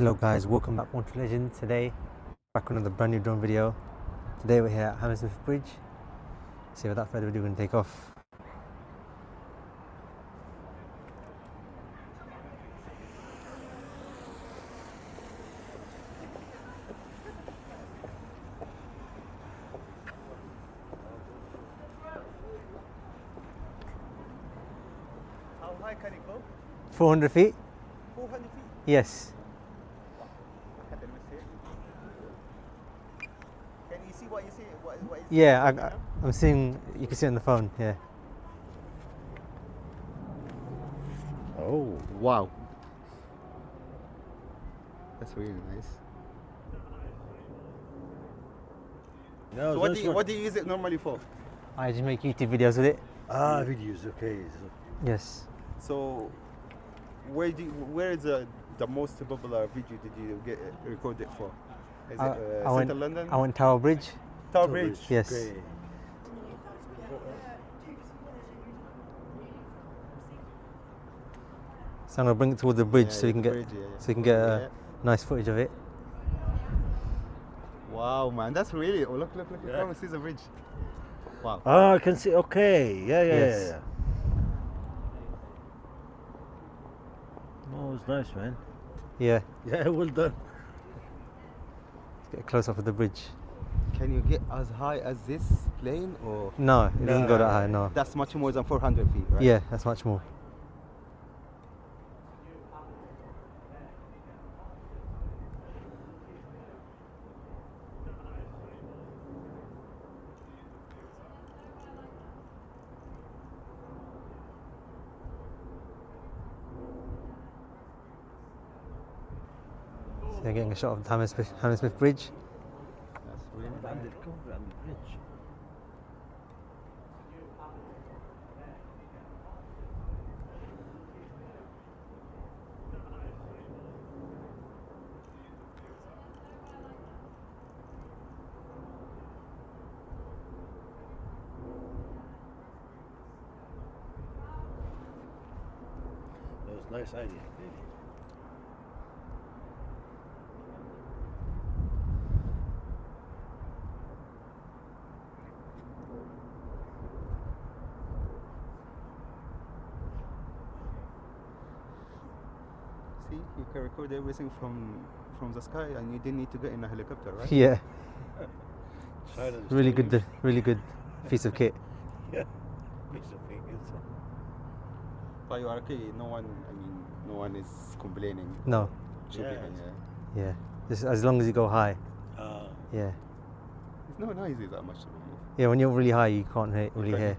Hello guys, welcome back to Legend. Today, back with another brand new drone video. Today we're here at Hammersmith Bridge. So without further ado, we're going to take off. How high can it go? 400 feet? 400 feet? Yes. Let me see. Can you see what you see? What is Yeah, I'm seeing, you can see it on the phone, yeah. Oh, wow. That's really nice. No, So what do you use it normally for? I just make YouTube videos with it. Videos, okay. Yes. So where is the most popular video did you get recorded for? Is it Central London? I went Tower Bridge. Tower Bridge. Yes. Okay. So I'm going to bring it towards the bridge Yeah, so you can the get bridge, yeah. so you can get Yeah. nice footage of it. Wow, man, that's really. Oh, look! You Yeah. can see the bridge. Wow. I can see. Okay, yeah. Yes. Oh, it's nice, man. Yeah. Yeah, well done. Let's get a close up of the bridge. Can you get as high as this plane, or No, it doesn't go that high, no. that's much more than 400 feet, right? Yeah, that's much more. So you're getting a shot of the Hammersmith Bridge. That's really nice. And the cover and the bridge. That was a nice idea, really. See, you can record everything from the sky, and you didn't need to get in a helicopter, right? Yeah, Silence. really good piece of kit. Yeah. Piece of fingers. But you are okay. No one is complaining. No, Should Yeah. be, yeah, just as long as you go high. Yeah, It's not noisy that much. yeah. When you're really high, you can't really hear.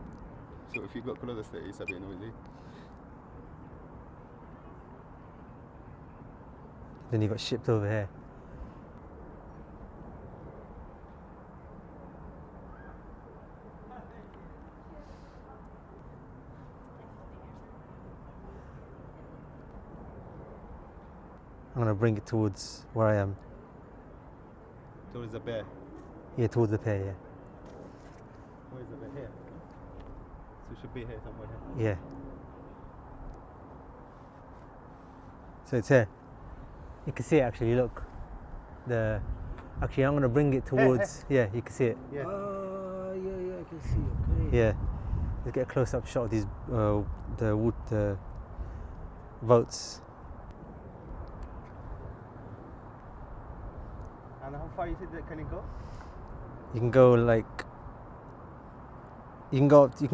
So if you got closer, it's a bit noisy. Then you got shipped over here. I'm gonna bring it towards where I am. Towards the bear. Yeah, towards the pier. Yeah. Where is the bear? Here. So it should be here somewhere. Here. Yeah. So it's here. You can see it actually, look. Actually I'm gonna bring it towards, yeah, you can see it. Yeah. Yeah, I can see, okay. Yeah. Let's get a close up shot of these the boats. And how far you think that can it go? You can go like you can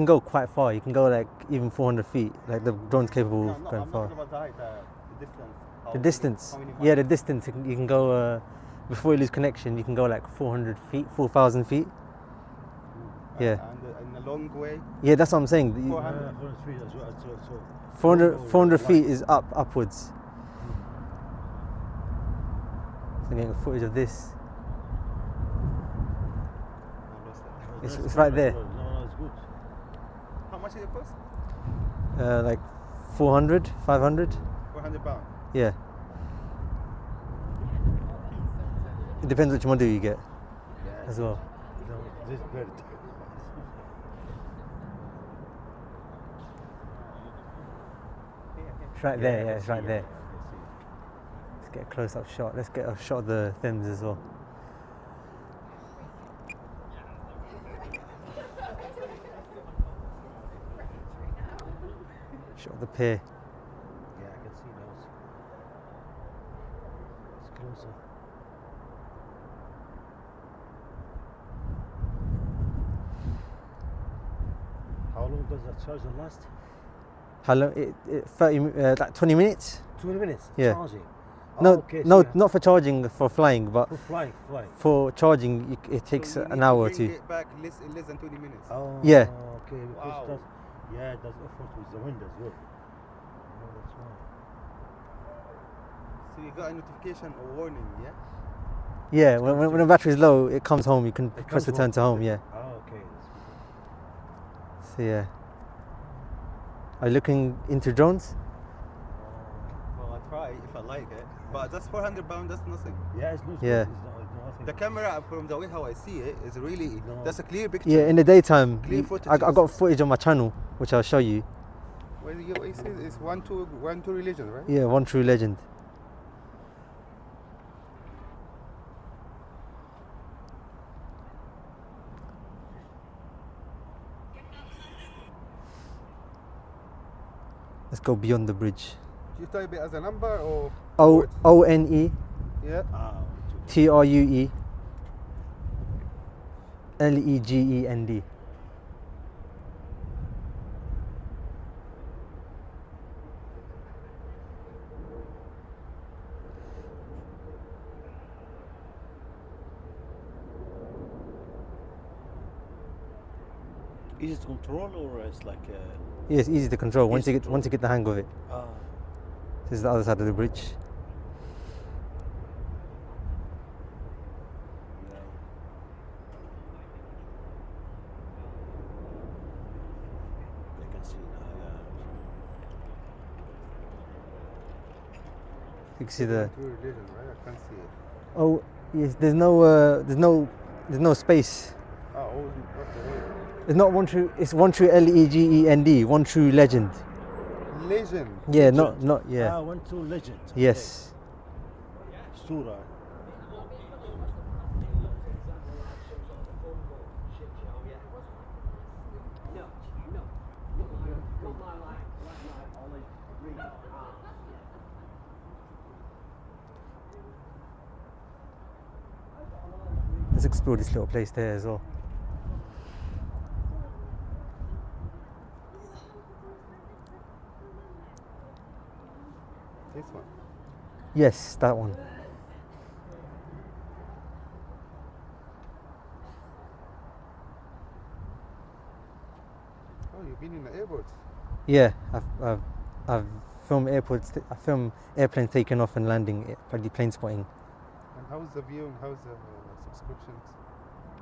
go quite far. You can go like even 400 feet. Like the drone's capable of going I'm far. not talking about the height, the distance. The distance. How many Yeah, the miles? distance. You can go before you lose connection. You can go like 400 feet, 4,000 feet. Yeah. And a long way. Yeah, that's what I'm saying. 400. 400 feet as well. So 400 feet is upwards. So I'm getting footage of this. I lost it. It's right there. No, it's good. How much did it cost? Like 400, 500. 400 pounds. Yeah. It depends which model you get as well. No, this bird. It's right there, yeah, it's right there. Let's get a close-up shot. Let's get a shot of the Thames as well. Shot of the pier. Yeah, I can see those. It's closer. How long does that charger last? How long? 30, like 20 minutes? 20 minutes. Yeah. Charging. No, okay, so no, you have- not for charging, for flying, but For flying. for charging, it takes So you an need to hour or bring two. it back in less than 20 minutes. Oh, Yeah. Okay, because Wow. it does effort with the wind as well. Oh, that's why. So you got a notification or warning, yeah? Yeah, when the battery's low, it comes home. You can It press comes return to home. Yeah. Oh, okay. That's good. So yeah. Are you looking into drones? Well, I try if I like it. But that's £400, that's nothing. Yeah, it's not. Yeah. It's nothing. The camera, from the way how I see it, is really, No. that's a clear picture. Yeah, in the daytime. Clear I footage. got footage on my channel, which I'll show you. Well, it says it's one two religion, right? Yeah, one true legend. Let's go beyond the bridge. Do you type it as a number or O words? ONE Yeah. TRUE LEGEND. Is it control or it's like Yeah, it's easy to control once Easy you to get once you get the hang of it. This is the other side of the bridge. yeah. I can see now, yeah. You can see the True religion, right? I can't see it. oh yes. There's no space. Oh, what the hell? It's not one true. It's one true LEGEND. One true legend. Legend. Yeah, Legend. not yeah. One two legend. Yes. Okay. Surah. Let's explore this little place there as well. This one. Yes, that one. Oh, you've been in the airport. Yeah, I've filmed airports. I filmed airplanes taking off and landing. Probably plane spotting. And how's the view and how's the subscriptions?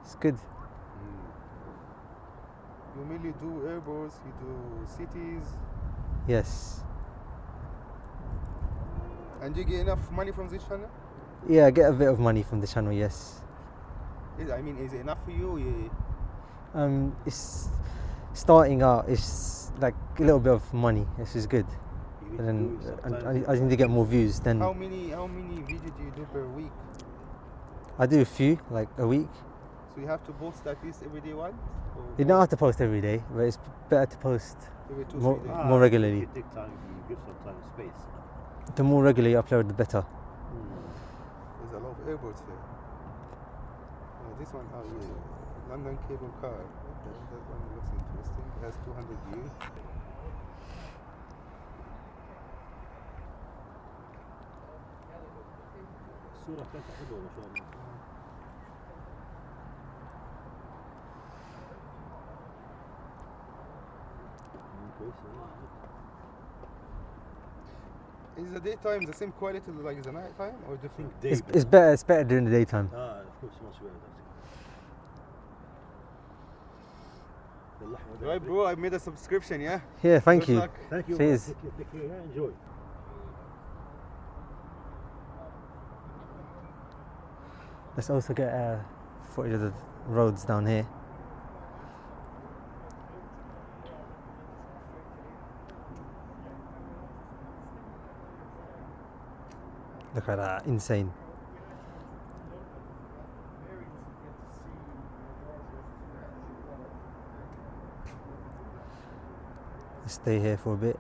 It's good. You mainly do airports, you do cities, Yes. and you get enough money from this channel? Yeah, I get a bit of money from the channel. Yes. Is it enough for you? It's starting out. It's like a little bit of money. This is good. You need And to then do it sometimes. I need to get more views. Then How many videos do you do per week? I do a few, like a week. So you have to post at least every day once? Or You don't have to post every day, but it's better to post every 2 more- 3 days? more regularly. You take time, you give some time space. The more regularly you upload, the better. There's a lot of airports here. This one, oh yeah, London cable car. That one looks interesting. It has 200 views. الصورة كانت حلوة ما شاء الله. كويسة. Is the daytime the same quality like the night time or different? It's better. It's better during the daytime. of course much better. Right, bro, I made a subscription, yeah? Yeah, thank Good you. luck. Thank you. Cheers. Take care. Yeah, enjoy. Let's also get footage of the roads down here. Look at that, insane. Let's stay here for a bit.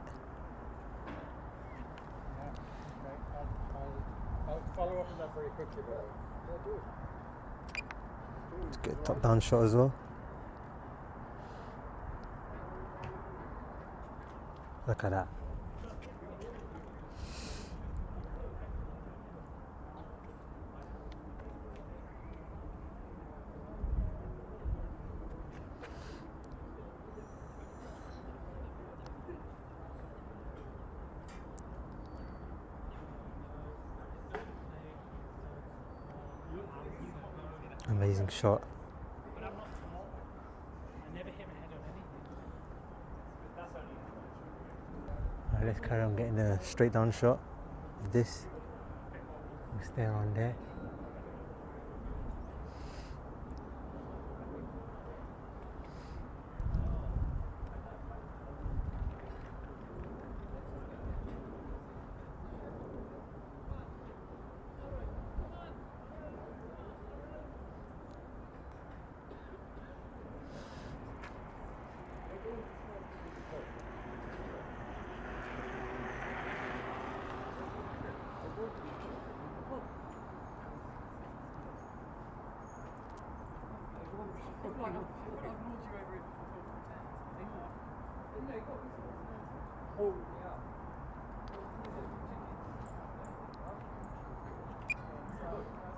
I'll follow up on that very quickly, bro. Yeah, do it. Let's get a top down shot as well. Look at that. Amazing shot. Alright, let's carry on getting a straight down shot of this. We'll stay around there.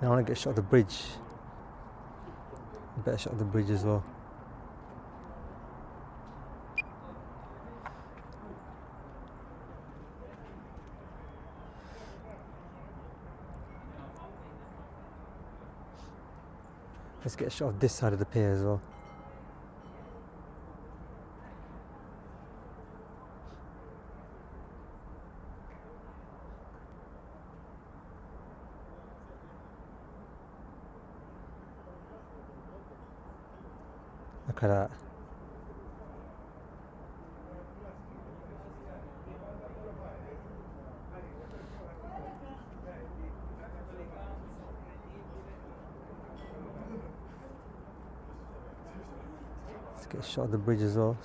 Now I want to get a shot of the bridge. A better shot of the bridge as well. Let's get a shot of this side of the pier as well. Look at that. Let's get a shot of the bridge as well.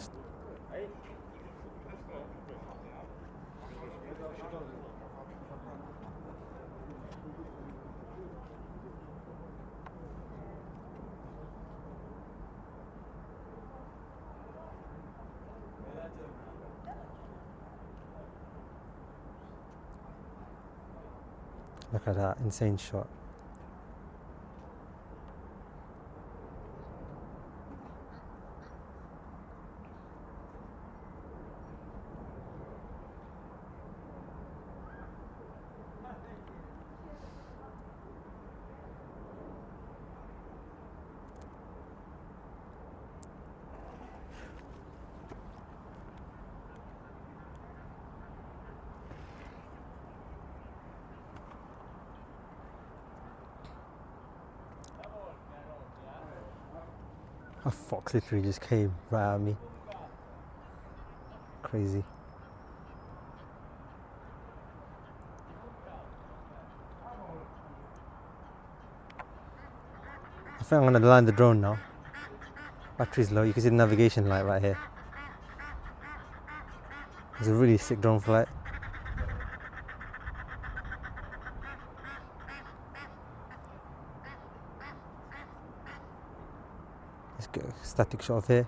Look at that, insane shot. A fox literally just came right at me. Crazy. I think I'm gonna land the drone now. Battery's low, you can see the navigation light right here. It's a really sick drone flight. Let's get a static shot of here.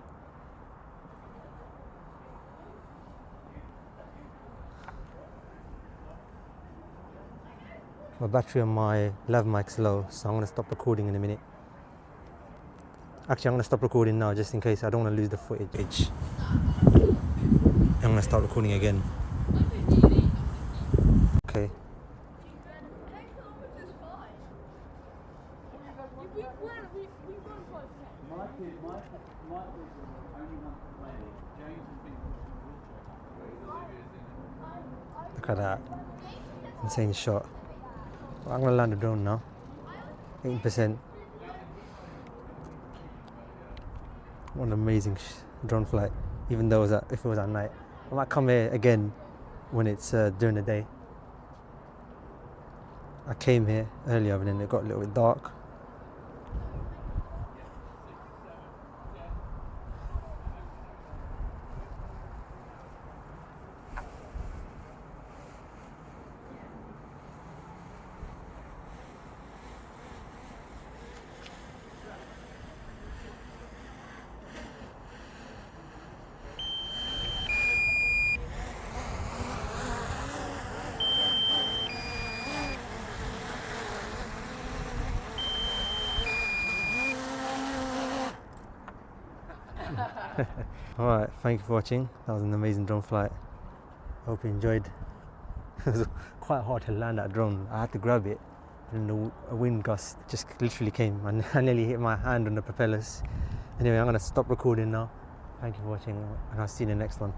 My battery on my lav mic's low, so I'm going to stop recording in a minute. Actually, I'm going to stop recording now just in case I don't want to lose the footage. I'm going to start recording again. Okay. Look at that. Insane shot. Well, I'm going to land the drone now. 8%. What an amazing drone flight. Even though if it was at night. I might come here again when it's during the day. I came here earlier, but then it got a little bit dark. Alright, thank you for watching. That was an amazing drone flight. Hope you enjoyed. It was quite hard to land that drone. I had to grab it, and a wind gust just literally came and I nearly hit my hand on the propellers. Anyway, I'm going to stop recording now. Thank you for watching, and I'll see you in the next one.